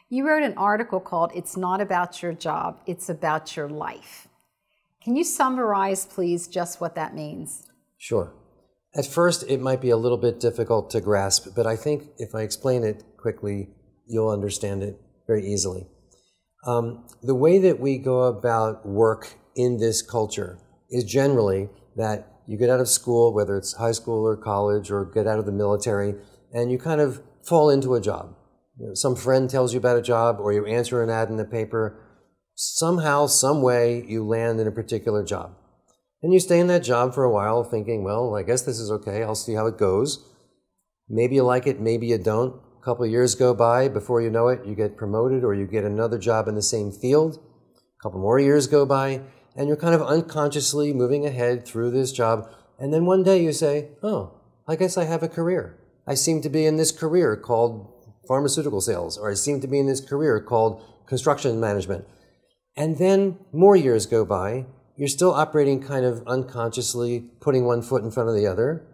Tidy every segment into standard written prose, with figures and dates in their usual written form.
You wrote an article called "It's Not About Your Job, It's About Your Life." Can you summarize, please, just what that means? Sure. At first, it might be a little bit difficult to grasp, but I think if I explain it quickly, you'll understand it very easily. The way that we go about work in this culture is generally that you get out of school, whether it's high school or college, or get out of the military, and you kind of fall into a job. You know, some friend tells you about a job, or you answer an ad in the paper. Somehow, some way, you land in a particular job. And you stay in that job for a while thinking, well, I guess this is okay. I'll see how it goes. Maybe you like it, maybe you don't. A couple of years go by. Before you know it, you get promoted or you get another job in the same field. A couple more years go by, and you're kind of unconsciously moving ahead through this job. And then one day you say, oh, I guess I have a career. I seem to be in this career called pharmaceutical sales, or I seem to be in this career called construction management. And then more years go by. You're still operating kind of unconsciously, putting one foot in front of the other.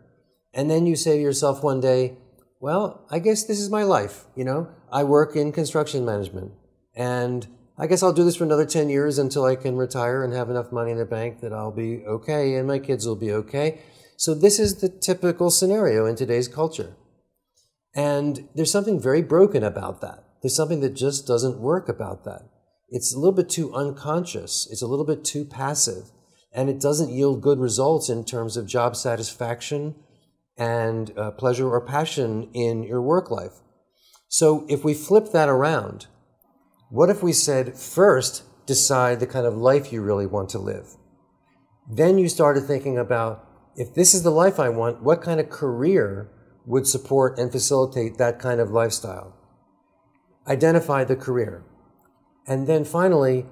And then you say to yourself one day, well, I guess this is my life, you know? I work in construction management, and I guess I'll do this for another 10 years until I can retire and have enough money in the bank that I'll be okay and my kids will be okay. So this is the typical scenario in today's culture. And there's something very broken about that. There's something that just doesn't work about that. It's a little bit too unconscious. It's a little bit too passive. And it doesn't yield good results in terms of job satisfaction and pleasure or passion in your work life. So if we flip that around, what if we said, first, decide the kind of life you really want to live? Then you started thinking about, if this is the life I want, what kind of career would support and facilitate that kind of lifestyle? Identify the career. And then finally,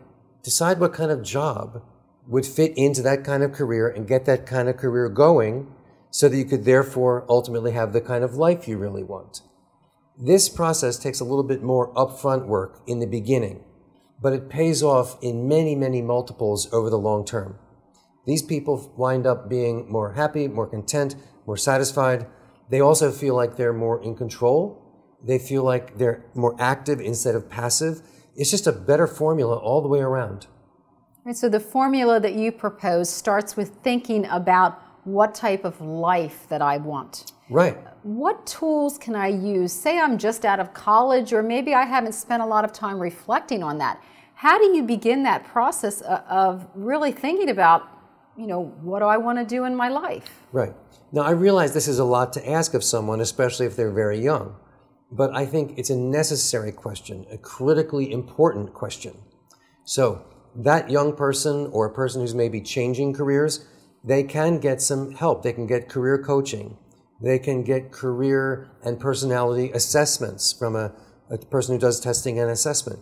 decide what kind of job would fit into that kind of career and get that kind of career going so that you could therefore ultimately have the kind of life you really want. This process takes a little bit more upfront work in the beginning, but it pays off in many, many multiples over the long term. These people wind up being more happy, more content, more satisfied. They also feel like they're more in control. They feel like they're more active instead of passive. It's just a better formula all the way around. Right, so the formula that you propose starts with thinking about what type of life that I want. Right. What tools can I use? Say I'm just out of college, or maybe I haven't spent a lot of time reflecting on that. How do you begin that process of really thinking about, you know, what do I want to do in my life? Right. Now, I realize this is a lot to ask of someone, especially if they're very young. But I think it's a necessary question, a critically important question. So that young person or a person who's maybe changing careers, they can get some help. They can get career coaching. They can get career and personality assessments from a person who does testing and assessment.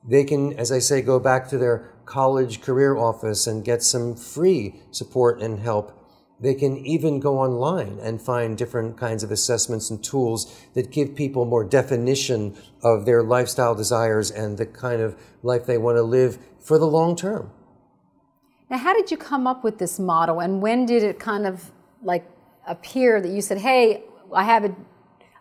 They can, as I say, go back to their college career office and get some free support and help. They can even go online and find different kinds of assessments and tools that give people more definition of their lifestyle desires and the kind of life they want to live for the long term. Now, how did you come up with this model, and when did it kind of like appear that you said, hey, I have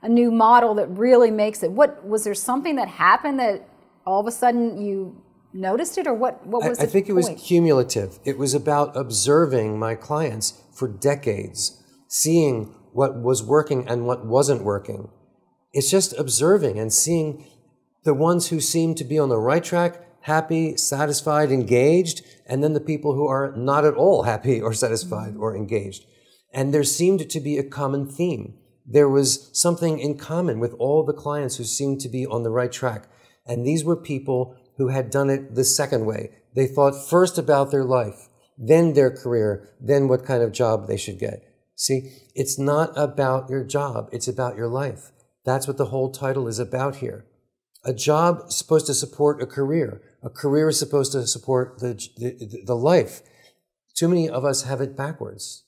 a new model that really makes it? What was there something that happened that all of a sudden you noticed it, or what was I think it was cumulative. It was about observing my clients for decades, seeing what was working and what wasn't working. It's just observing and seeing the ones who seem to be on the right track, happy, satisfied, engaged, and then the people who are not at all happy or satisfied or engaged. And there seemed to be a common theme. There was something in common with all the clients who seemed to be on the right track. And these were people who had done it the second way. They thought first about their life, then their career, then what kind of job they should get. See, it's not about your job, it's about your life. That's what the whole title is about here. A job is supposed to support a career. A career is supposed to support the life. Too many of us have it backwards.